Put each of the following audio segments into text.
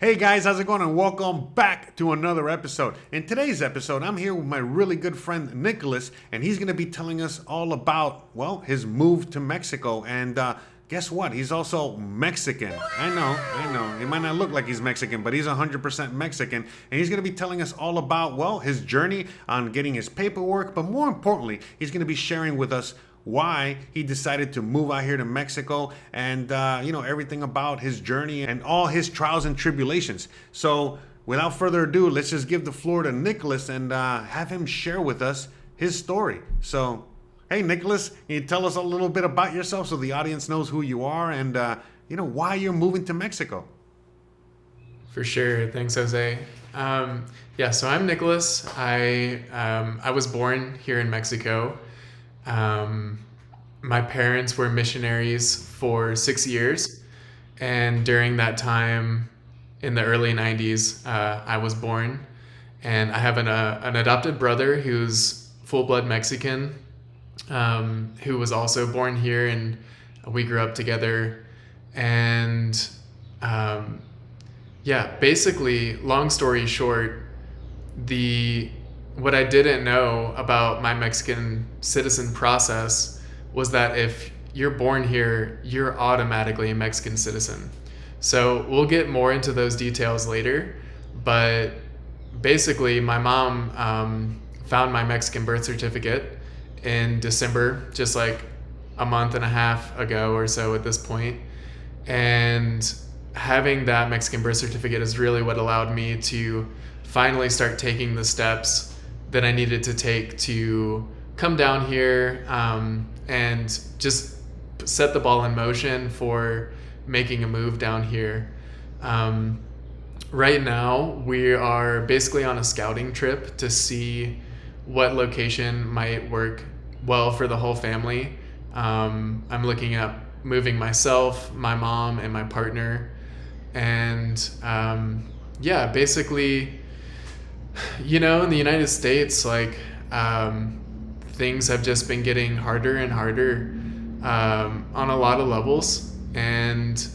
Hey guys, how's it going? And welcome back to another episode. In today's episode, I'm here with my really good friend Nicholas, and he's going to be telling us all about, well, his move to Mexico. And guess what? He's also Mexican. I know. He might not look like he's Mexican, but he's 100% Mexican. And he's going to be telling us all about, well, his journey on getting his paperwork. But more importantly, he's going to be sharing with us why he decided to move out here to Mexico and everything about his journey and all his trials and tribulations. So without further ado, let's just give the floor to Nicholas and have him share with us his story. So hey Nicholas, can you tell us a little bit about yourself so the audience knows who you are and why you're moving to Mexico? For sure. Thanks, Jose. So I'm Nicholas. I was born here in Mexico. My parents were missionaries for 6 years, and during that time in the early 90s, I was born, and I have an adopted brother who's full-blood Mexican, who was also born here, and we grew up together. And basically, long story short, what I didn't know about my Mexican citizen process was that if you're born here, you're automatically a Mexican citizen. So we'll get more into those details later, but basically my mom found my Mexican birth certificate in December, just like a month and a half ago or so at this point. And having that Mexican birth certificate is really what allowed me to finally start taking the steps that I needed to take to come down here and just set the ball in motion for making a move down here. Right now, we are basically on a scouting trip to see what location might work well for the whole family. I'm looking at moving myself, my mom, and my partner. And basically, in the United States, things have just been getting harder and harder on a lot of levels, and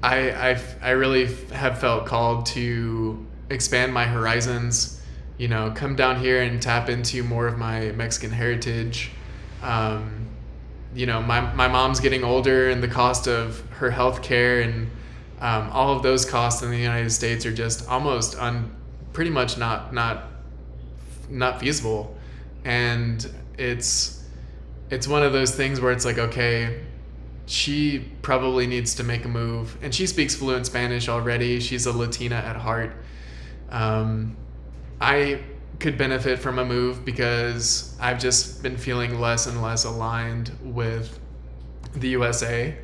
I really have felt called to expand my horizons. Come down here and tap into more of my Mexican heritage. My mom's getting older, and the cost of her health care and all of those costs in the United States are just almost pretty much not feasible. And it's one of those things where it's like, okay, she probably needs to make a move, and she speaks fluent Spanish already. She's a Latina at heart. I could benefit from a move because I've just been feeling less and less aligned with the USA,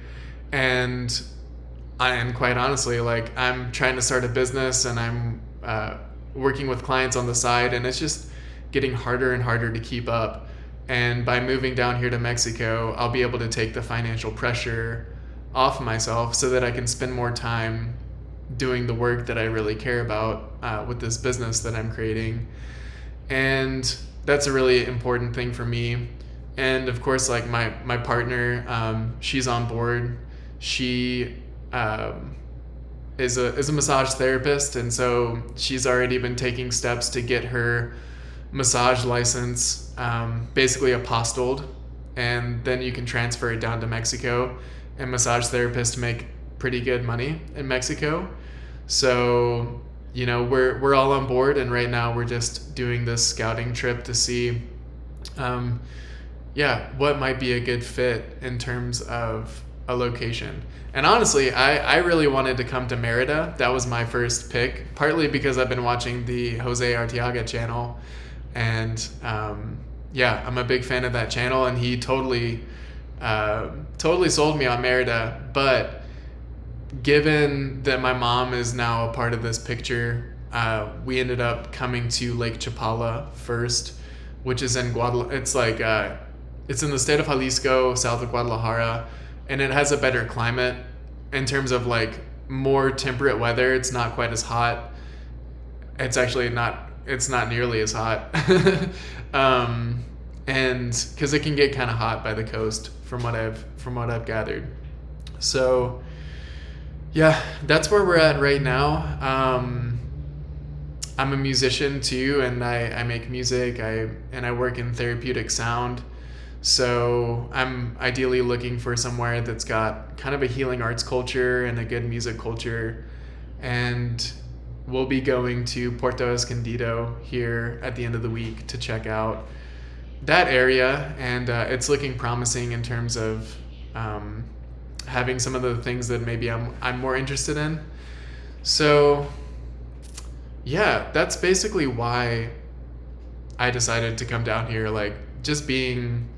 and quite honestly, I'm trying to start a business, and I'm working with clients on the side, and it's just getting harder and harder to keep up. And by moving down here to Mexico, I'll be able to take the financial pressure off myself so that I can spend more time doing the work that I really care about with this business that I'm creating. And that's a really important thing for me. And of course, my partner, she's on board. She is a massage therapist, and so she's already been taking steps to get her massage license basically apostilled, and then you can transfer it down to Mexico, and massage therapists make pretty good money in Mexico. So we're all on board, and right now we're just doing this scouting trip to see what might be a good fit in terms of a location. And honestly, I really wanted to come to Merida. That was my first pick, partly because I've been watching the Jose Arteaga channel, and I'm a big fan of that channel, and he totally sold me on Merida. But given that my mom is now a part of this picture, we ended up coming to Lake Chapala first, which is in Guadalajara. It's in the state of Jalisco, south of Guadalajara, and it has a better climate in terms of more temperate weather. It's not quite as hot. It's actually not. It's not nearly as hot, and because it can get kind of hot by the coast, from what I've gathered. So Yeah, that's where we're at right now. I'm a musician too, and I make music. I work in therapeutic sound. So I'm ideally looking for somewhere that's got kind of a healing arts culture and a good music culture. And we'll be going to Puerto Escondido here at the end of the week to check out that area. And it's looking promising in terms of having some of the things that maybe I'm more interested in. So yeah, that's basically why I decided to come down here. Like, just being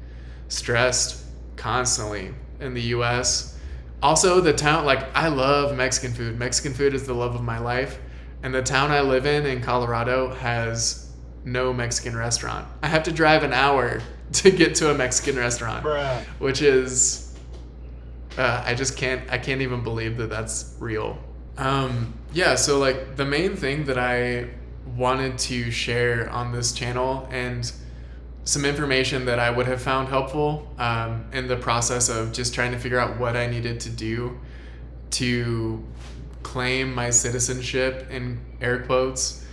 stressed constantly in the US. Also, the town, like, I love Mexican food. Mexican food is the love of my life. And the town I live in Colorado, has no Mexican restaurant. I have to drive an hour to get to a Mexican restaurant, Bruh. which is, I can't even believe that that's real. Yeah, so like the main thing that I wanted to share on this channel, and some information that I would have found helpful in the process of just trying to figure out what I needed to do to claim my citizenship, in air quotes.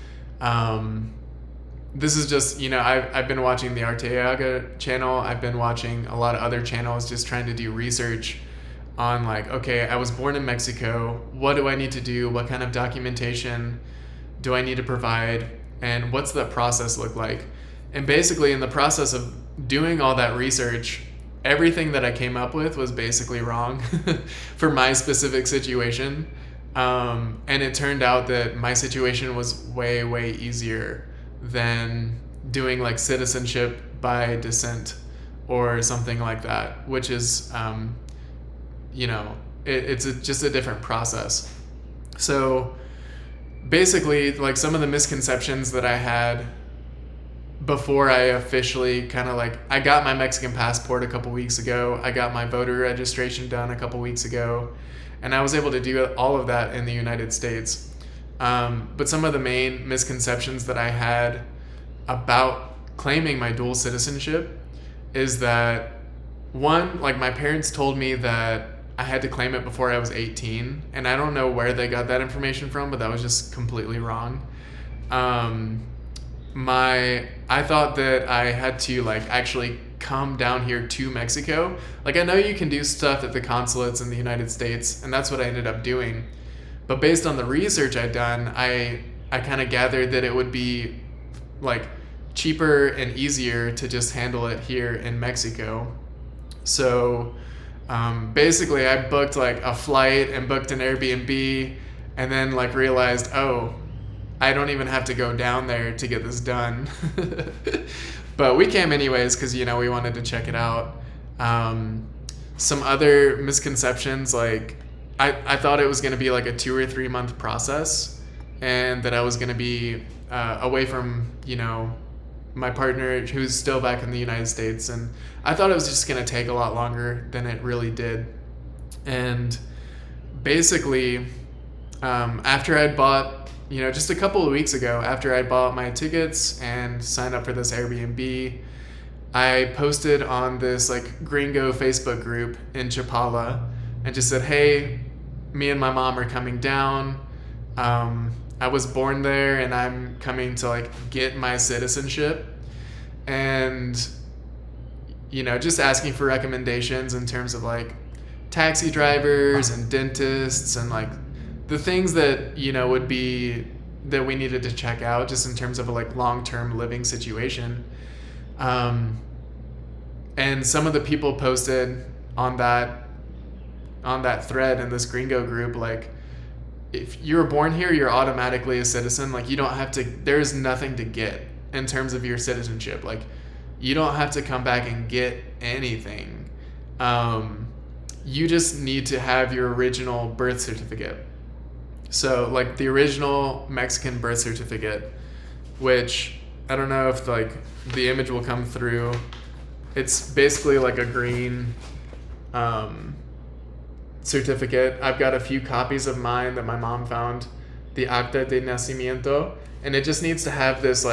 This is just, I've been watching the Arteaga channel. I've been watching a lot of other channels, just trying to do research on, like, okay, I was born in Mexico. What do I need to do? What kind of documentation do I need to provide? And what's that process look like? And basically, in the process of doing all that research, everything that I came up with was basically wrong for my specific situation. And it turned out that my situation was way, way easier than doing like citizenship by descent or something like that, which is, it's just a different process. So basically, like, some of the misconceptions that I had before I officially I got my Mexican passport a couple weeks ago. I got my voter registration done a couple weeks ago, and I was able to do all of that in the United States. But some of the main misconceptions that I had about claiming my dual citizenship is that, one, like, my parents told me that I had to claim it before I was 18, and I don't know where they got that information from, but that was just completely wrong. I thought that I had to actually come down here to Mexico. Like, I know you can do stuff at the consulates in the United States, and that's what I ended up doing. But based on the research I'd done, I kind of gathered that it would be cheaper and easier to just handle it here in Mexico. So basically, I booked a flight and booked an Airbnb, and then realized, oh, I don't even have to go down there to get this done. But we came anyways because, we wanted to check it out. Some other misconceptions, I thought it was going to be a 2 or 3 month process, and that I was going to be away from, my partner, who's still back in the United States. And I thought it was just going to take a lot longer than it really did. And basically, after I'd bought, just a couple of weeks ago, after I bought my tickets and signed up for this Airbnb, I posted on this gringo Facebook group in Chapala and just said, hey, me and my mom are coming down. I was born there, and I'm coming to get my citizenship. And, just asking for recommendations in terms of taxi drivers and dentists and the things that, would be that we needed to check out just in terms of a long-term living situation. And some of the people posted on that thread in this gringo group, if you were born here, you're automatically a citizen. You don't have to, there's nothing to get in terms of your citizenship. You don't have to come back and get anything. You just need to have your original birth certificate. So the original Mexican birth certificate, which I don't know if the image will come through. It's basically a green certificate. I've got a few copies of mine that my mom found, the Acta de Nacimiento, and it just needs to have this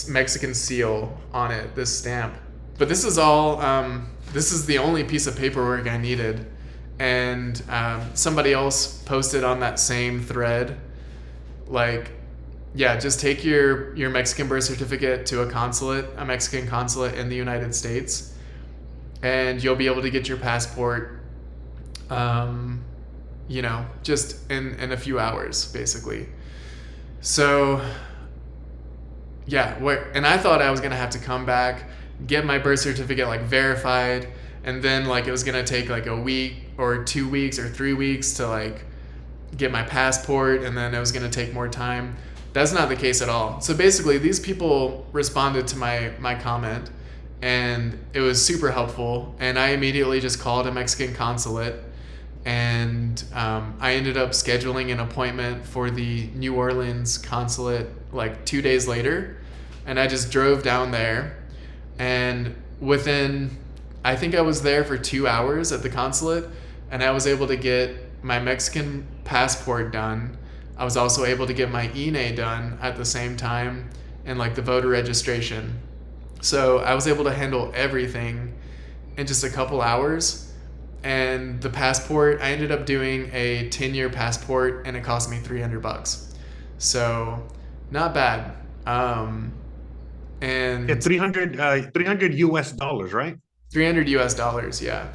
Mexican seal on it, this stamp. But this is all, this is the only piece of paperwork I needed. And somebody else posted on that same thread, like, yeah, just take your Mexican birth certificate to a Mexican consulate in the United States, and you'll be able to get your passport, just in a few hours, basically. So, yeah, and I thought I was gonna have to come back, get my birth certificate like verified, and then like it was gonna take like a week or 2 weeks or 3 weeks to like get my passport, and then it was gonna take more time. That's not the case at all. So basically, these people responded to my comment, and it was super helpful. And I immediately just called a Mexican consulate, and I ended up scheduling an appointment for the New Orleans consulate like 2 days later, and I just drove down there, and I think I was there for 2 hours at the consulate, and I was able to get my Mexican passport done. I was also able to get my INE done at the same time, and like the voter registration. So I was able to handle everything in just a couple hours. And the passport, I ended up doing a 10-year passport, and it cost me $300. So not bad. And Yeah, 300 US dollars, right? $300, yeah.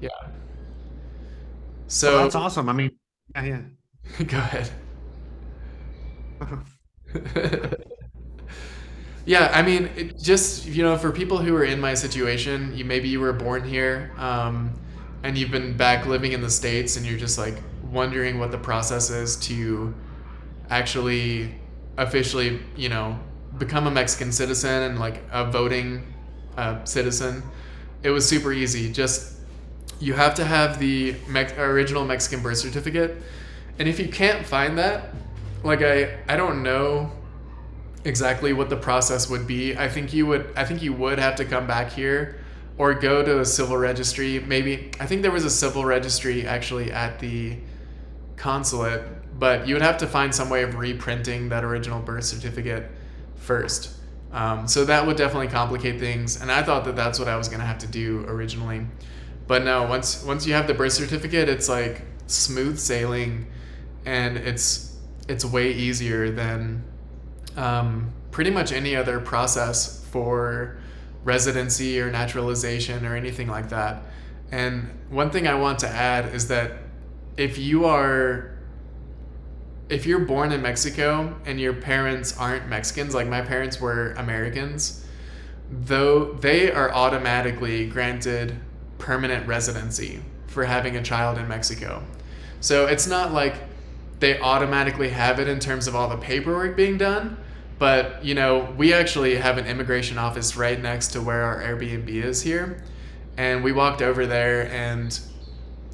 Yeah. Oh, So that's awesome. I mean, yeah, go ahead. yeah. Yeah, I mean, it just, for people who are in my situation, maybe you were born here, and you've been back living in the States, and you're just like wondering what the process is to actually officially, become a Mexican citizen and like a voting citizen. It was super easy. Just you have to have the original Mexican birth certificate, and if you can't find that, like I don't know exactly what the process would be. I think you would have to come back here or go to a civil registry. Maybe I think there was a civil registry actually at the consulate, but you would have to find some way of reprinting that original birth certificate first. So that would definitely complicate things, and I thought that that's what I was going to have to do originally. But no, once you have the birth certificate, it's like smooth sailing, and it's way easier than pretty much any other process for residency or naturalization or anything like that. And one thing I want to add is that if you're born in Mexico and your parents aren't Mexicans, like my parents were Americans, though they are automatically granted permanent residency for having a child in Mexico. So it's not like they automatically have it in terms of all the paperwork being done, but we actually have an immigration office right next to where our Airbnb is here, and we walked over there, and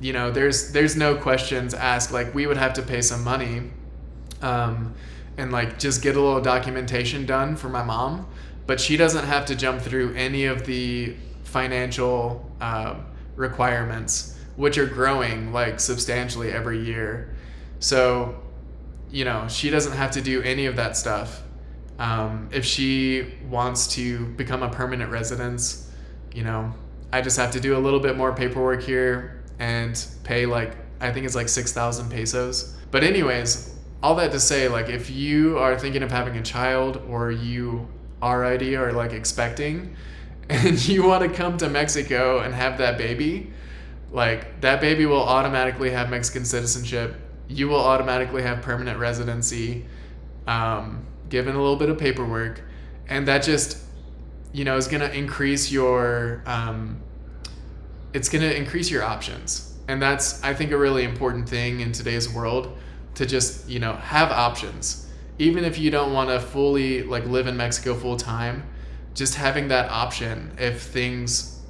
there's no questions asked. Like, we would have to pay some money, and like just get a little documentation done for my mom, but she doesn't have to jump through any of the financial requirements, which are growing like substantially every year. So she doesn't have to do any of that stuff. If she wants to become a permanent resident, I just have to do a little bit more paperwork here and pay like, I think it's like 6,000 pesos. But anyways, all that to say, like, if you are thinking of having a child, or you already are like expecting, and you want to come to Mexico and have that baby, like that baby will automatically have Mexican citizenship. You will automatically have permanent residency, given a little bit of paperwork, and that just is going to increase your options. And that's, I think, a really important thing in today's world, to just have options, even if you don't want to fully like live in Mexico full time. Just having that option if things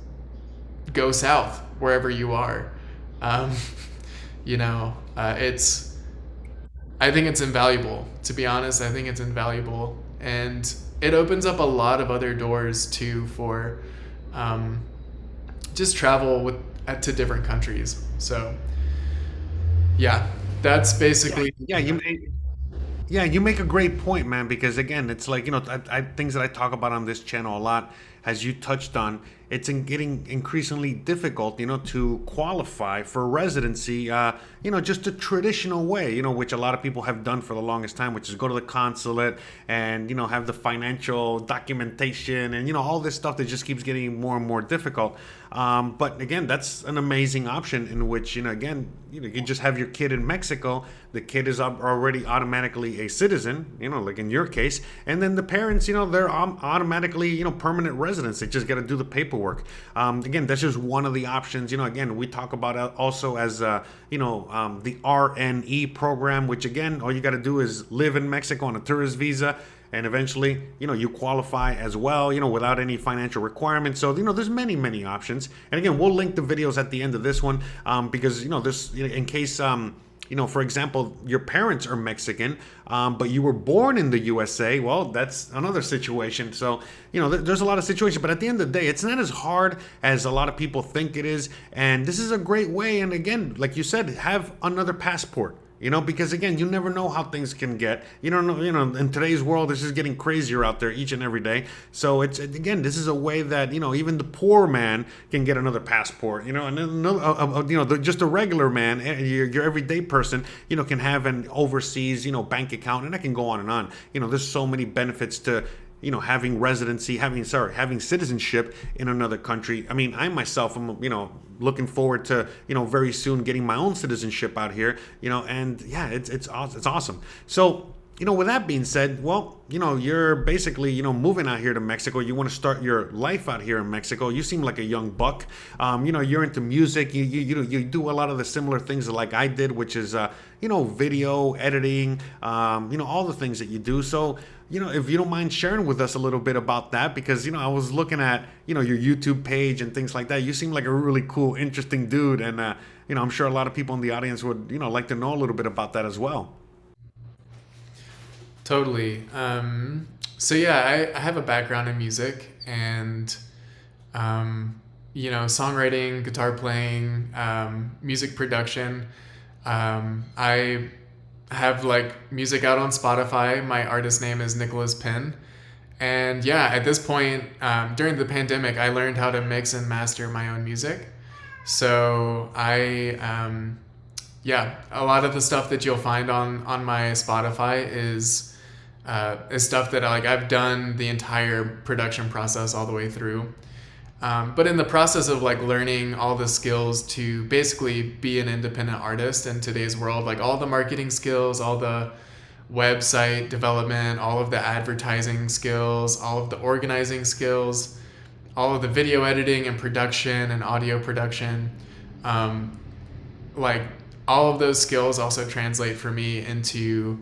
go south wherever you are, it's I think it's invaluable, to be honest. I think it's invaluable, and it opens up a lot of other doors too for just travel to different countries. So yeah, that's basically Yeah, you make a great point, man, because again, it's like, things that I talk about on this channel a lot as you touched on, it's getting increasingly difficult, to qualify for residency, just the traditional way, which a lot of people have done for the longest time, which is go to the consulate and, have the financial documentation and, all this stuff that just keeps getting more and more difficult. But again, that's an amazing option in which, again, you just have your kid in Mexico. The kid is already automatically a citizen, like in your case. And then the parents, they're automatically, permanent residents. They just got to do the paperwork. Again, that's just one of the options. Again, we talk about also as, the RNE program, which again, all you got to do is live in Mexico on a tourist visa. And eventually, you qualify as well, without any financial requirements. So, there's many, many options. And again, we'll link the videos at the end of this one because, this, in case, for example, your parents are Mexican, but you were born in the USA. Well, that's another situation. So, there's a lot of situations. But at the end of the day, it's not as hard as a lot of people think it is. And this is a great way. And again, like you said, have another passport. Because again, you never know how things can get. You don't know, in today's world, this is getting crazier out there each and every day. So this is a way that, even the poor man can get another passport, and another, just a regular man, your everyday person, can have an overseas, bank account, and I can go on and on. There's so many benefits to, having residency, having citizenship in another country. I mean, I myself am, looking forward to, very soon getting my own citizenship out here, and yeah, it's awesome. So, with that being said, well, you're basically, moving out here to Mexico. You want to start your life out here in Mexico. You seem like a young buck. You're into music. You do a lot of the similar things like I did, which is, video editing, all the things that you do. So, if you don't mind sharing with us a little bit about that, because, I was looking at, your YouTube page and things like that. You seem like a really cool, interesting dude. And, I'm sure a lot of people in the audience would, like to know a little bit about that as well. Totally. So yeah, I have a background in music and, songwriting, guitar playing, music production. I have music out on Spotify. My artist name is Nicholas Penn. And yeah, at this point, during the pandemic, I learned how to mix and master my own music. So a lot of the stuff that you'll find on my Spotify is stuff that I've done the entire production process all the way through. But in the process of learning all the skills to basically be an independent artist in today's world, all the marketing skills, all the website development, all of the advertising skills, all of the organizing skills, all of the video editing and production and audio production, all of those skills also translate for me into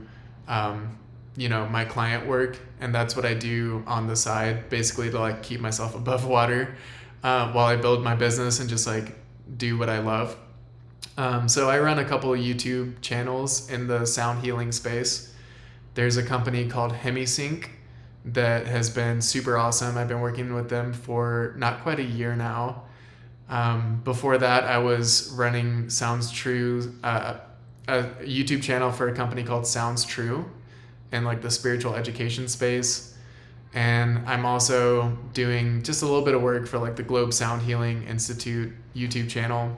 my client work, and that's what I do on the side, basically to keep myself above water while I build my business and just do what I love. So I run a couple of YouTube channels in the sound healing space. There's a company called HemiSync that has been super awesome. I've been working with them for not quite a year now. Before that, I was running Sounds True, a YouTube channel for a company called Sounds True in the spiritual education space. And I'm also doing just a little bit of work for the Globe Sound Healing Institute YouTube channel.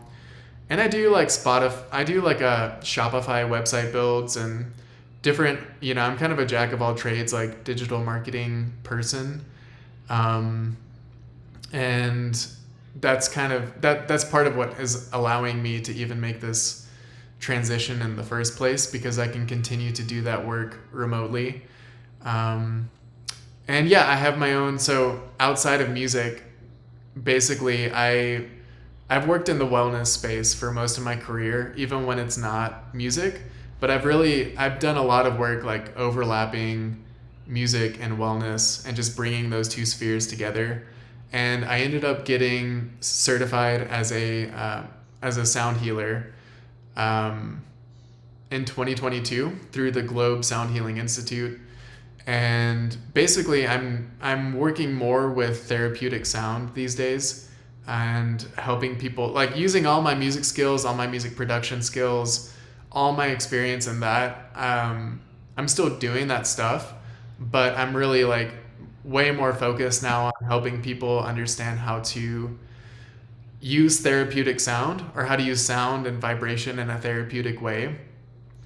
And I do Spotify, I do a Shopify website builds and different, I'm kind of a jack of all trades, digital marketing person. And that's kind of, that's part of what is allowing me to even make this transition in the first place, because I can continue to do that work remotely. And yeah, I have my own, so outside of music, basically I've worked in the wellness space for most of my career, even when it's not music, but I've done a lot of work overlapping music and wellness and just bringing those two spheres together. And I ended up getting certified as a sound healer in 2022 through the Globe Sound Healing Institute. And basically I'm working more with therapeutic sound these days and helping people, using all my music skills, all my music production skills, all my experience in that. I'm still doing that stuff, but I'm really way more focused now on helping people understand how to use therapeutic sound, or how to use sound and vibration in a therapeutic way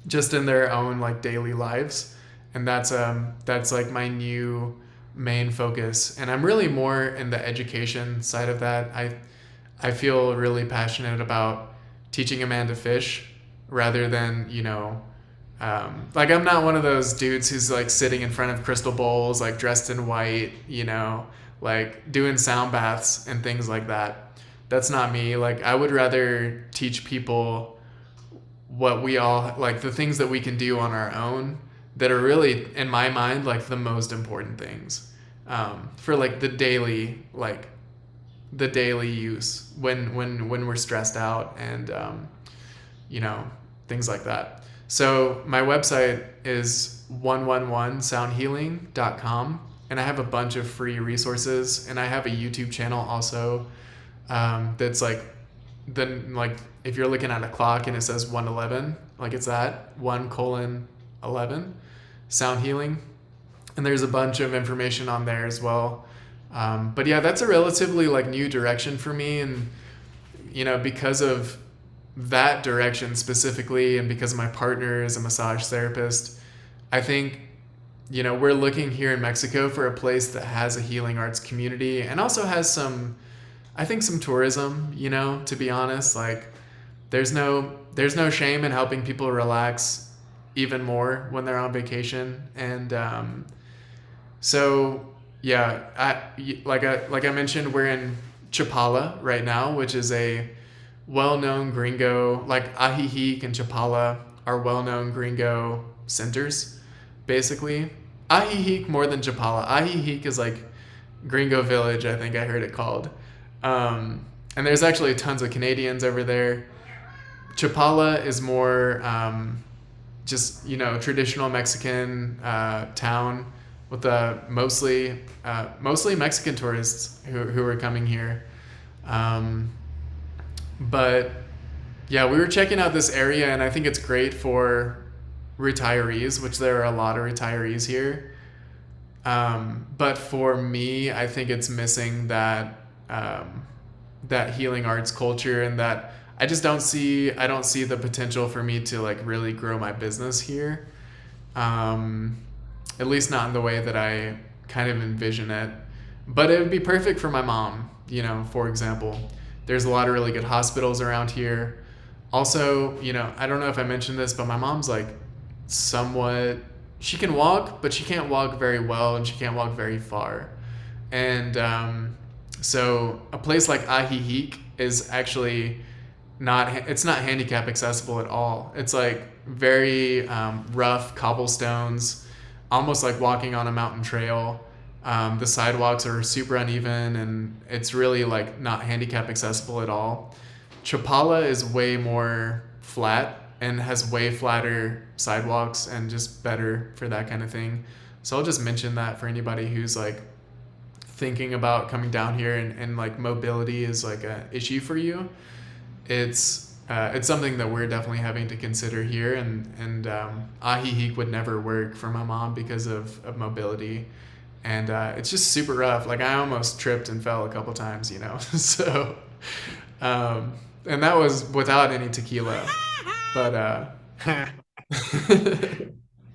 just in their own like daily lives. And that's like my new main focus. And I'm really more in the education side of that. I feel really passionate about teaching a man to fish rather than, like I'm not one of those dudes who's like sitting in front of crystal bowls, like dressed in white, like doing sound baths and things like that. That's not me. Like I would rather teach people what we all like, the things that we can do on our own that are really, in my mind, like the most important things, for like the daily use when we're stressed out, and you know things like that. So my website is 111soundhealing.com, and I have a bunch of free resources, and I have a YouTube channel also, that's like if you're looking at a clock and it says 111, like it's that 1:11 sound healing, and there's a bunch of information on there as well. But yeah, that's a relatively like new direction for me, and because of that direction specifically, and because my partner is a massage therapist, I think we're looking here in Mexico for a place that has a healing arts community and also has some, I think, some tourism. To be honest, like there's no shame in helping people relax even more when they're on vacation. And so yeah, like I mentioned, we're in Chapala right now, which is a well-known gringo, like Ajijic and Chapala are well-known gringo centers, basically. Ajijic more than Chapala. Ajijic is like Gringo Village, I think I heard it called. And there's actually tons of Canadians over there. Chapala is more just traditional Mexican town with mostly Mexican tourists who are coming here. But yeah, we were checking out this area, and I think it's great for retirees, which there are a lot of retirees here. But for me, I think it's missing that healing arts culture, and that I don't see the potential for me to like really grow my business here. At least not in the way that I kind of envision it. But it would be perfect for my mom, for example. There's a lot of really good hospitals around here. Also, I don't know if I mentioned this, but my mom's like she can walk, but she can't walk very well, and she can't walk very far. And so a place like Ajijic is actually not handicap accessible at all. It's like very rough cobblestones, almost like walking on a mountain trail. The sidewalks are super uneven, and it's really like not handicap accessible at all. Chapala is way more flat and has way flatter sidewalks and just better for that kind of thing. So I'll just mention that for anybody who's like thinking about coming down here, and like mobility is like an issue for you. It's something that we're definitely having to consider here, and Ajijic would never work for my mom because of mobility. And it's just super rough. Like I almost tripped and fell a couple times, So, and that was without any tequila. But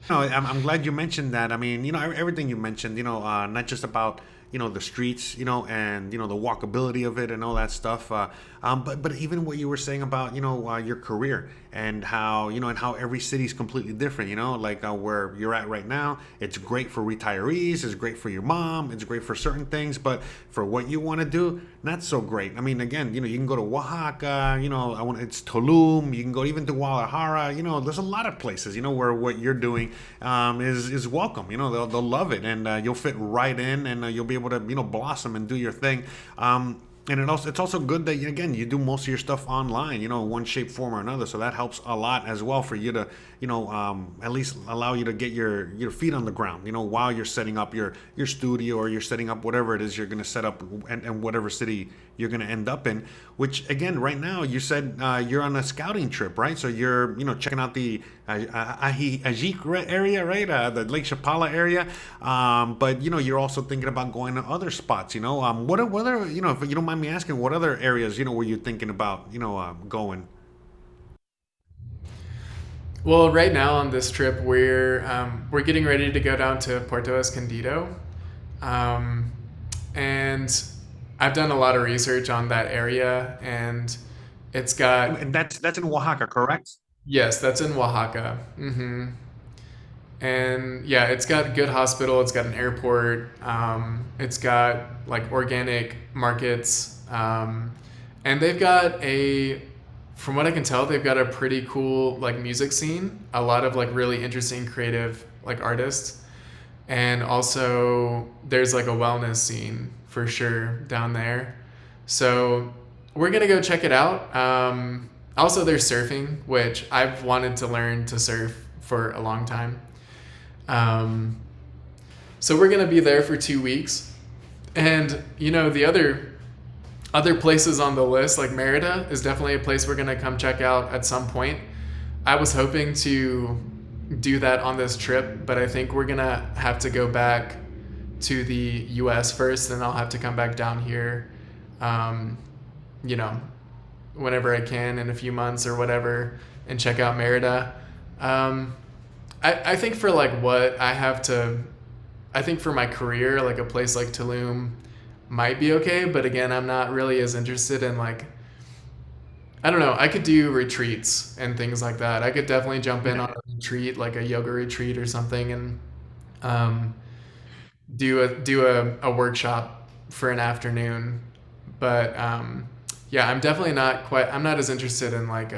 No, I'm glad you mentioned that. I mean, everything you mentioned, not just about, the streets, and, the walkability of it and all that stuff. But even what you were saying about, your career, and how, and how every city is completely different, like where you're at right now, it's great for retirees, it's great for your mom, it's great for certain things, but for what you want to do, not so great. I mean, again, you can go to Oaxaca, it's Tulum, you can go even to Guadalajara, there's a lot of places, where what you're doing is welcome, they'll love it, and you'll fit right in, and you'll be able to, blossom and do your thing. And it's also good that, again, you do most of your stuff online, one shape, form, or another. So that helps a lot as well for you to, at least allow you to get your feet on the ground, while you're setting up your studio, or you're setting up whatever it is you're going to set up, and whatever city you're going to end up in. Which, again, right now you said you're on a scouting trip, right? So you're, checking out the Ajic area, right? The Lake Chapala area. But you're also thinking about going to other spots. What are if you don't mind me asking, what other areas were you thinking about going? Well, right now on this trip, we're getting ready to go down to Puerto Escondido, um, and I've done a lot of research on that area, and it's got And that's in Oaxaca, correct? yes, that's in Oaxaca. And yeah, it's got good hospital. It's got an airport. It's got like organic markets, and they've got from what I can tell, they've got a pretty cool like music scene. A lot of like really interesting, creative like artists, and also there's like a wellness scene for sure down there. So we're gonna go check it out. Also, there's surfing, which I've wanted to learn to surf for a long time. Um, so we're gonna be there for 2 weeks, and the other places on the list, like Merida, is definitely a place we're gonna come check out at some point. I was hoping to do that on this trip, but I think we're gonna have to go back to the U.S. first, and I'll have to come back down here, um, you know, whenever I can in a few months or whatever, and check out Merida. Um, I think for like what I have to, I think for my career, like a place like Tulum might be okay. But again, I'm not really as interested in like, I don't know, I could do retreats and things like that. I could definitely jump in on a retreat, like a yoga retreat or something, and um, do a workshop for an afternoon. But yeah, I'm not as interested in like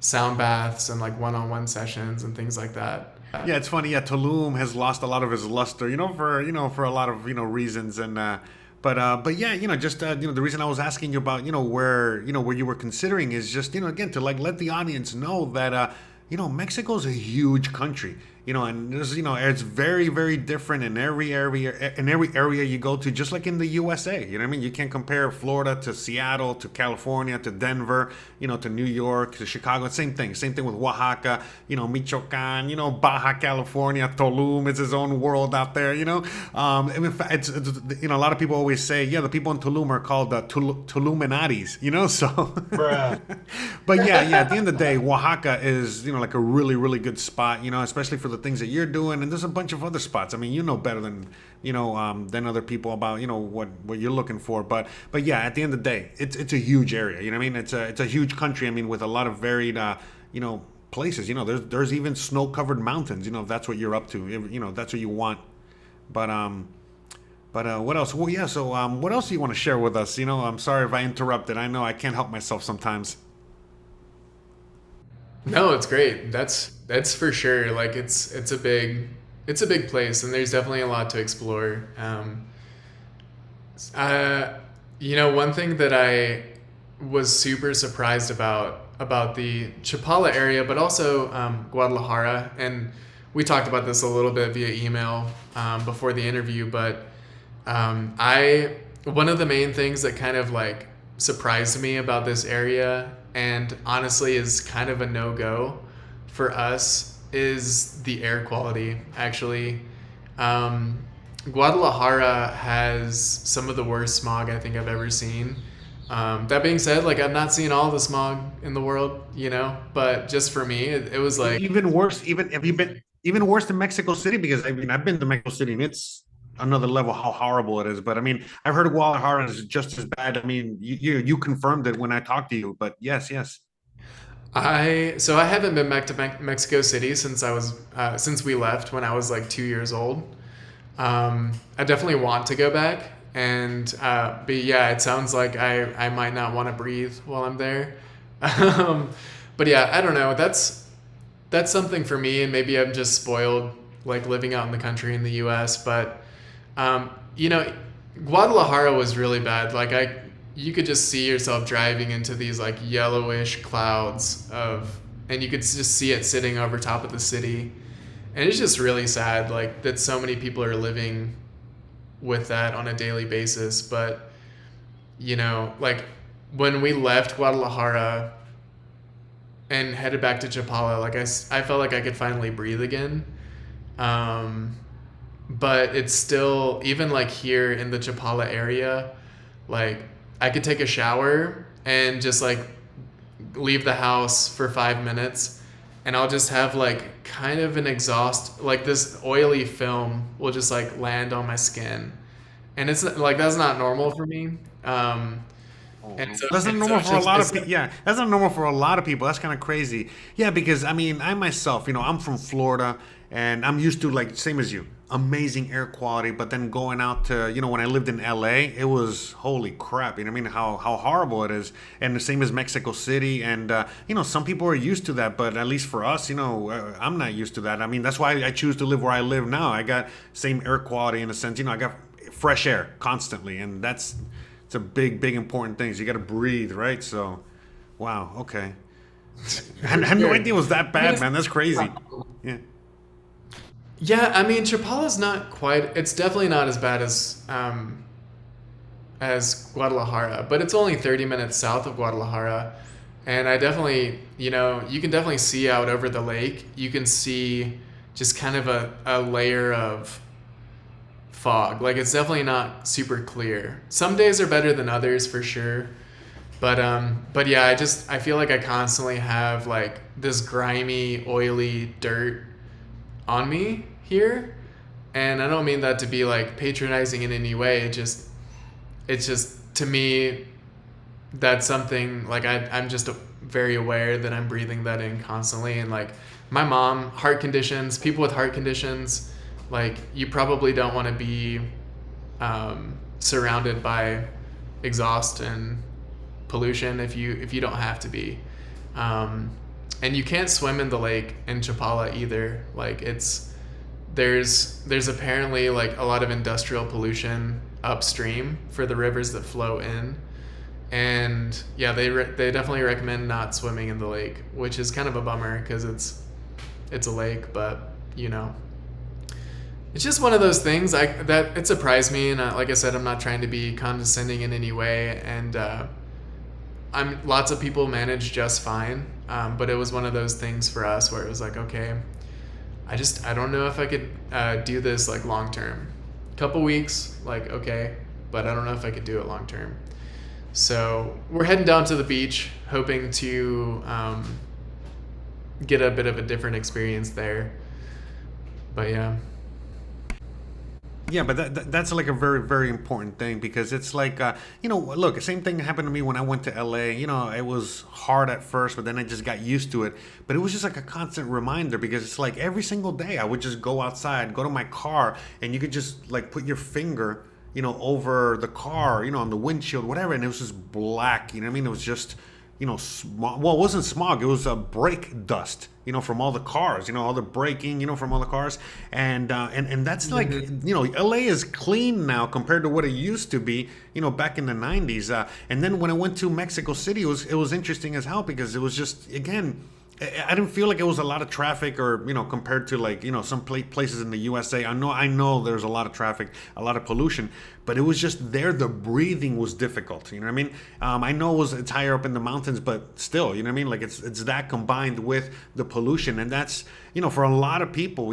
sound baths and like one-on-one sessions and things like that. Yeah, it's funny. Yeah, Tulum has lost a lot of his luster, for a lot of reasons, and but yeah, just the reason I was asking you about where you were considering is just again to like let the audience know that Mexico's a huge country, and there's it's very very different in every area you go to, just like in the USA. You know what I mean? You can't compare Florida to Seattle to California to Denver, to New York to Chicago. Same thing with Oaxaca, Michoacan, Baja California, Tulum is its own world out there. And in fact, it's a lot of people always say, yeah, the people in Tulum are called Tuluminatis, so. Bruh. But yeah, at the end of the day, Oaxaca is like a really really good spot, especially for the things that you're doing, and there's a bunch of other spots. I mean, you know better than other people about what you're looking for. But yeah, at the end of the day, it's a huge area. You know what I mean? It's a huge country. I mean, with a lot of varied places. There's even snow covered mountains. If that's what you're up to. If that's what you want. But what else? Well, yeah. So what else do you want to share with us? I'm sorry if I interrupted. I know I can't help myself sometimes. No, it's great. That's for sure. Like it's a big place, and there's definitely a lot to explore. Uh, one thing that I was super surprised about the Chapala area, but also Guadalajara, and we talked about this a little bit via email before the interview, but I one of the main things that kind of like surprised me about this area, and honestly is kind of a no-go for us, is the air quality. Actually, Guadalajara has some of the worst smog I think I've ever seen. That being said, like I've not seen all the smog in the world, but just for me, it was like Even worse, even have you been even worse than Mexico City? Because I mean, I've been to Mexico City, and it's another level how horrible it is. But I mean, I've heard Guadalajara is just as bad. I mean, you confirmed it when I talked to you. But yes, yes. I haven't been back to Mexico City since we left when I was like 2 years old. I definitely want to go back, and but yeah, it sounds like I might not want to breathe while I'm there. Um, but yeah, I don't know. That's something for me, and maybe I'm just spoiled like living out in the country in the U.S. But um, you know, Guadalajara was really bad. You could just see yourself driving into these like yellowish clouds and you could just see it sitting over top of the city, and it's just really sad, like that so many people are living with that on a daily basis. But like when we left Guadalajara, and headed back to Chapala. Like I felt like I could finally breathe again. Um, but it's still, even like here in the Chapala area, like I could take a shower and just like leave the house for 5 minutes, and I'll just have like kind of an exhaust, like this oily film will just like land on my skin, and it's like that's not normal for me. Oh, And so that's not and so normal it's for a just lot of it's people. Yeah, that's not normal for a lot of people. That's kind of crazy. Yeah, because I mean, I myself, I'm from Florida, and I'm used to like same as you, amazing air quality. But then going out to, when I lived in LA, it was holy crap. You know what I mean? How horrible it is. And the same as Mexico City, and some people are used to that, but at least for us, I'm not used to that. I mean, that's why I choose to live where I live now. I got same air quality in a sense. I got fresh air constantly, and it's a big important thing. So you got to breathe, right? So, wow, okay. I had no weird. idea it was that I mean, bad, man. That's crazy. Yeah. yeah, I mean, Chapala's not quite. It's definitely not as Guadalajara, but it's only 30 minutes south of Guadalajara. And I definitely, you can definitely see out over the lake. You can see just kind of a layer of fog. Like it's definitely not super clear. Some days are better than others for sure. But yeah, I feel like I constantly have like this grimy, oily dirt on me here. And I don't mean that to be like patronizing in any way. It's just to me that's something like I'm just very aware that I'm breathing that in constantly. And like my mom, heart conditions, people with heart conditions, like you probably don't want to be surrounded by exhaust and pollution if you don't have to be. Um, and you can't swim in the lake in Chapala either. Like there's apparently like a lot of industrial pollution upstream for the rivers that flow in, and yeah, they definitely recommend not swimming in the lake, which is kind of a bummer because it's a lake, but you know, it's just one of those things. That it surprised me, and like I said, I'm not trying to be condescending in any way, and I'm lots of people manage just fine, but it was one of those things for us where it was like, okay, I don't know if I could do this like long term. Couple weeks, like okay, but I don't know if I could do it long term. So we're heading down to the beach, hoping to get a bit of a different experience there. But yeah. Yeah, but that's like a very important thing because it's like look, same thing happened to me when I went to LA. It was hard at first, but then I just got used to it. But it was just like a constant reminder because it's like every single day I would just go outside, go to my car, and you could just like put your finger, over the car, on the windshield, whatever, and it was just black. You know what I mean? It was just smog. Well, it wasn't smog. It was brake dust. From all the cars. All the braking. From all the cars, and that's like LA is clean now compared to what it used to be. Back in the '90s. And then when I went to Mexico City, it was interesting as hell because it was just again. I didn't feel like it was a lot of traffic, or compared to like some places in the USA. I know there's a lot of traffic, a lot of pollution, but it was just there. The breathing was difficult. You know what I mean? I know it's higher up in the mountains, but still, you know what I mean? Like it's that combined with the pollution, and that's for a lot of people.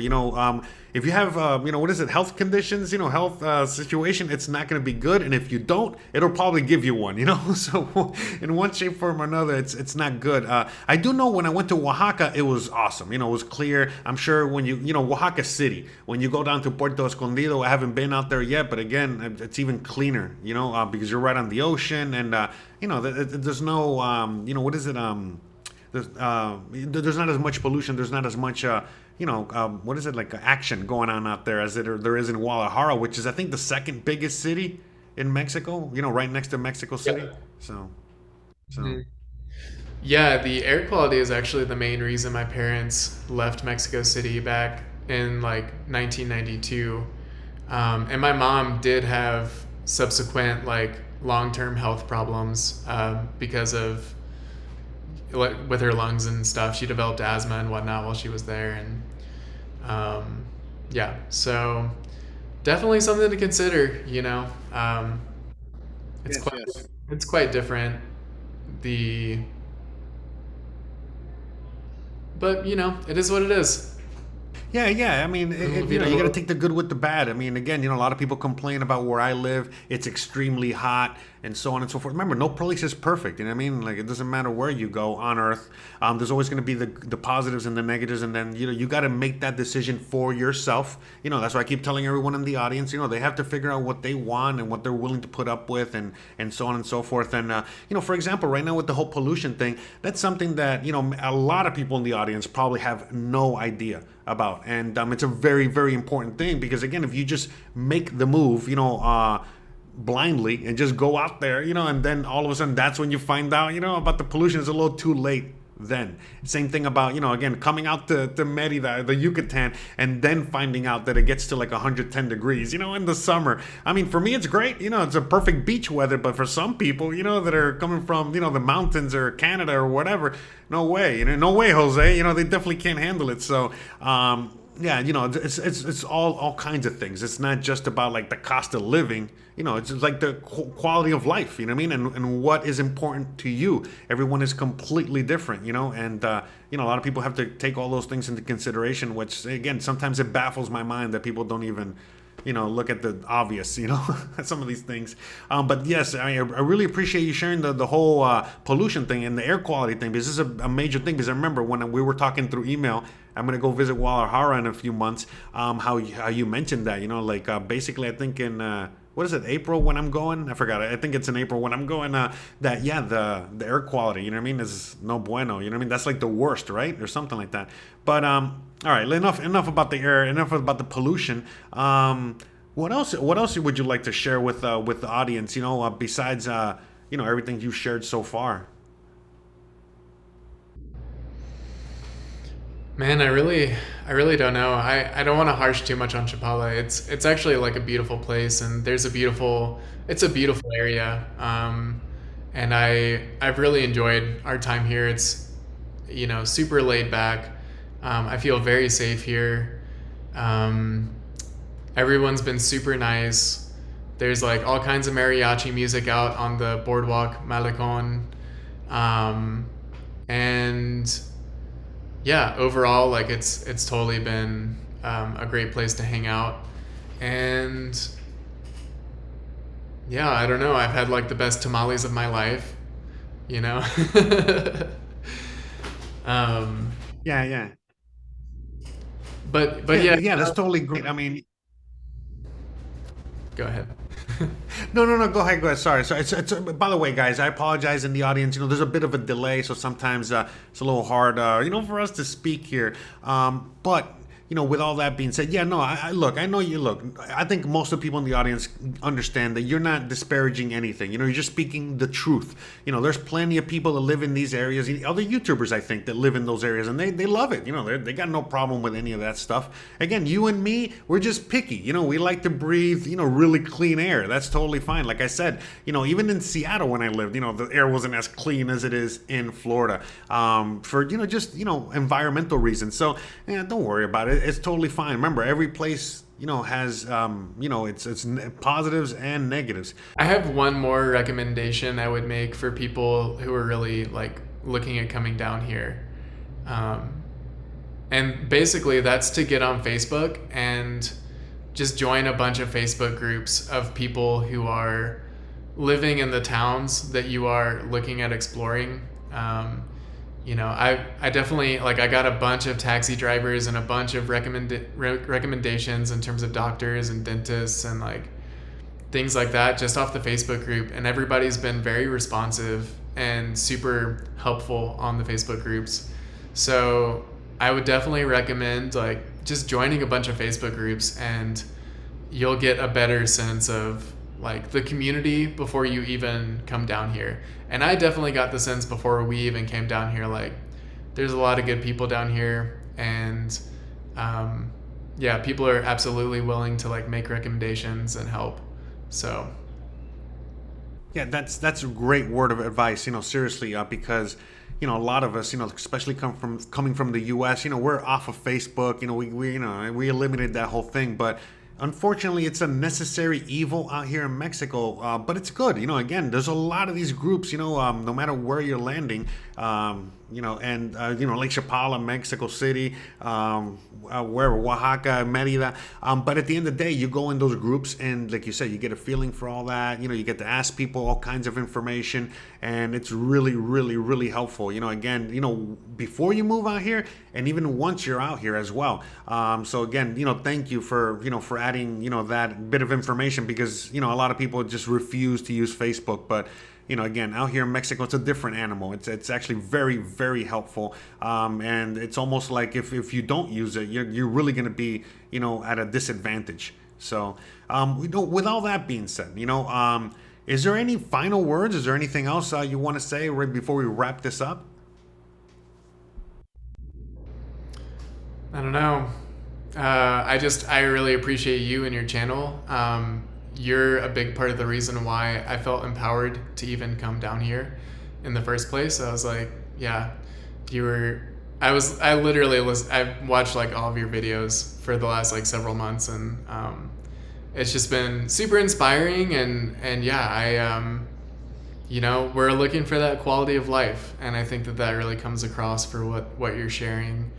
If you have what is it, health conditions, health situation, it's not going to be good, and if you don't, it'll probably give you one. So in one shape, form or another, it's not good. I do know when I went to Oaxaca, it was awesome. It was clear. I'm sure when Oaxaca City, when you go down to Puerto Escondido, I haven't been out there yet, but again, it's even cleaner. Because you're right on the ocean, and there's no what is it there's not as much pollution. There's not as much what is it, like action going on out there as there is in Guadalajara, which is I think the second biggest city in Mexico. Right next to Mexico City. Yep. So Mhm. Yeah, the air quality is actually the main reason my parents left Mexico City back in like 1992. And my mom did have subsequent like long-term health problems because of with her lungs and stuff. She developed asthma and whatnot while she was there, and yeah, so definitely something to consider. It's yes, quite yes. it's quite different. The But it is what it is. Yeah, yeah. I mean, Vida you got to loca. take the good with the bad. I mean, again, a lot of people complain about where I live. It's extremely hot and so on and so forth. Remember, no place is perfect. You know what I mean? Like, it doesn't matter where you go on Earth. There's always going to be the positives and the negatives, and then you got to make that decision for yourself. That's why I keep telling everyone in the audience. They have to figure out what they want and what they're willing to put up with, and so on and so forth. And for example, right now with the whole pollution thing, that's something that a lot of people in the audience probably have no idea about, and it's a very, very important thing, because again, if you just make the move blindly and just go out there, and then all of a sudden that's when you find out about the pollution, it's a little too late. Then same thing about again, coming out to Merida, the Yucatan, and then finding out that it gets to like 110 degrees in the summer. I mean, for me it's great, it's a perfect beach weather, but for some people that are coming from the mountains or Canada or whatever, no way, no way, Jose, they definitely can't handle it. So yeah, it's all kinds of things. It's not just about like the cost of living. It's just like the quality of life. You know what I mean? And what is important to you. Everyone is completely different. And a lot of people have to take all those things into consideration. Which again, sometimes it baffles my mind that people don't even look at the obvious, some of these things. But yes, I really appreciate you sharing the whole pollution thing and the air quality thing, because this is a major thing. Because I remember when we were talking through email, I'm going to go visit Guadalajara in a few months, how you mentioned that, like basically I think in, what is it, April when I'm going? I forgot. I think it's in April when I'm going, that, yeah, the air quality, you know what I mean, is no bueno, you know what I mean? That's like the worst, right? Or something like that. But, all right, enough about the air, enough about the pollution. What else would you like to share with the audience, besides, everything you've shared so far? Man, I really don't know. I don't want to harsh too much on Chapala. It's actually like a beautiful place, and it's a beautiful area. And I've really enjoyed our time here. It's super laid back. I feel very safe here. Um, Everyone's been super nice. There's like all kinds of mariachi music out on the boardwalk, Malecon. Um, and yeah, overall, like it's totally been a great place to hang out. And yeah, I don't know. I've had like the best tamales of my life, you know? um, Yeah, yeah. but Yeah, yeah, yeah, that's totally great. I mean, go ahead. no, no, no. Go ahead, go ahead. Sorry, sorry. By the way, guys, I apologize in the audience. There's a bit of a delay, so sometimes it's a little hard, for us to speak here. But with all that being said, yeah, no, look. I know you look. I think most of the people in the audience understand that you're not disparaging anything. You're just speaking the truth. There's plenty of people that live in these areas. Other YouTubers, I think, that live in those areas, and they love it. They got no problem with any of that stuff. Again, you and me, we're just picky. We like to breathe, really clean air. That's totally fine. Like I said, even in Seattle when I lived, the air wasn't as clean as it is in Florida, for just environmental reasons. So yeah, don't worry about it. It's totally fine. Remember, every place has its positives and negatives. I have one more recommendation I would make for people who are really like looking at coming down here. Um, and basically that's to get on Facebook and just join a bunch of Facebook groups of people who are living in the towns that you are looking at exploring. I definitely like I got a bunch of taxi drivers and a bunch of recommendations in terms of doctors and dentists and like things like that just off the Facebook group, and everybody's been very responsive and super helpful on the Facebook groups. So I would definitely recommend like just joining a bunch of Facebook groups, and you'll get a better sense of like the community before you even come down here. And I definitely got the sense before we even came down here, like there's a lot of good people down here, and yeah, people are absolutely willing to like make recommendations and help. So Yeah, that's a great word of advice. Seriously, because a lot of us, especially coming from the U.S., we're off of Facebook. We eliminated that whole thing, but unfortunately, it's a necessary evil out here in Mexico. But it's good. Again, there's a lot of these groups. No matter where you're landing. and Lake Chapala, Mexico City, wherever, Oaxaca, Merida. But at the end of the day, you go in those groups, and like you said, you get a feeling for all that. You get to ask people all kinds of information, and it's really, really, really helpful. Again, before you move out here, and even once you're out here as well. So again, thank you for adding that bit of information, because a lot of people just refuse to use Facebook, but again, out here in Mexico, it's a different animal. It's actually very, very helpful. And it's almost like if you don't use it, you're really going to be, at a disadvantage. So, with all that being said, is there any final words? Is there anything else you want to say right before we wrap this up? I don't know. I really appreciate you and your channel. You're a big part of the reason why I felt empowered to even come down here in the first place. I was like, yeah, I watched like all of your videos for the last like several months, and it's just been super inspiring, and yeah, we're looking for that quality of life, and I think that really comes across for what you're sharing.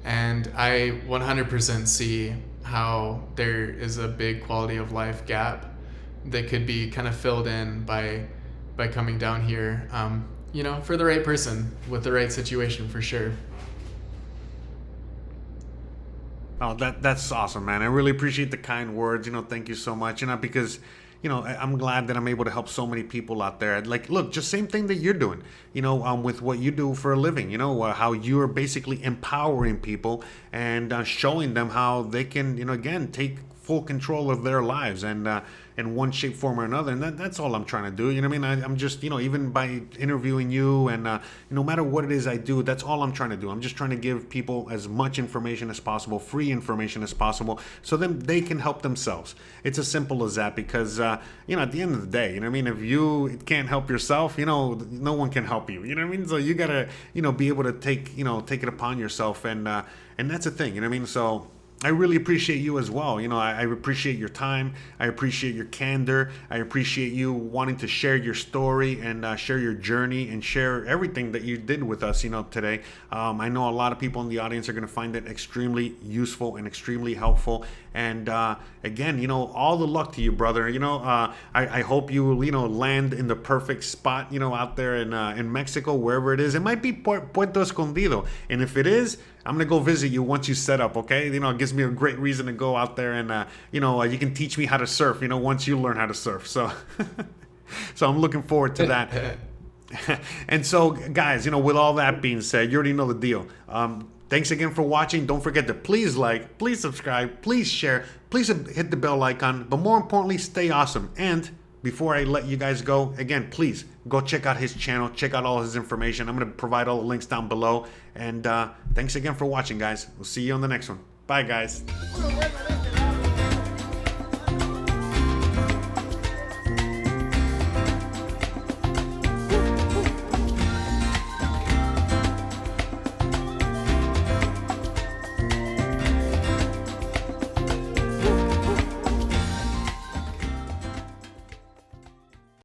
And I 100% see how there is a big quality of life gap that could be kind of filled in by coming down here, for the right person with the right situation, for sure. Oh, that's awesome, man. I really appreciate the kind words. Thank you so much. Because I'm glad that I'm able to help so many people out there. Like, look, just same thing that you're doing, with what you do for a living, how you're basically empowering people and showing them how they can, again, take full control of their lives, and in one shape, form, or another. And that's all I'm trying to do. I'm just, even by interviewing you, and no matter what it is I do, that's all I'm trying to do. I'm just trying to give people as much information as possible, free information as possible, so then they can help themselves. It's as simple as that, because, at the end of the day, if you can't help yourself, no one can help you. So you gotta, be able to take it upon yourself, and that's the thing. So I really appreciate you as well. I appreciate your time. I appreciate your candor. I appreciate you wanting to share your story, and share your journey, and share everything that you did with us, today. I know a lot of people in the audience are going to find it extremely useful and extremely helpful. And again, all the luck to you, brother. I hope you, land in the perfect spot, out there in Mexico, wherever it is. It might be Puerto Escondido. And if it is, I'm going to go visit you once you set up, okay? It gives me a great reason to go out there, and, you can teach me how to surf, once you learn how to surf. So, so I'm looking forward to that. And so, guys, with all that being said, you already know the deal. Thanks again for watching. Don't forget to please like, please subscribe, please share, please hit the bell icon, but more importantly, stay awesome. And before I let you guys go, again, please go check out his channel, check out all his information. I'm going to provide all the links down below. And thanks again for watching, guys. We'll see you on the next one. Bye, guys.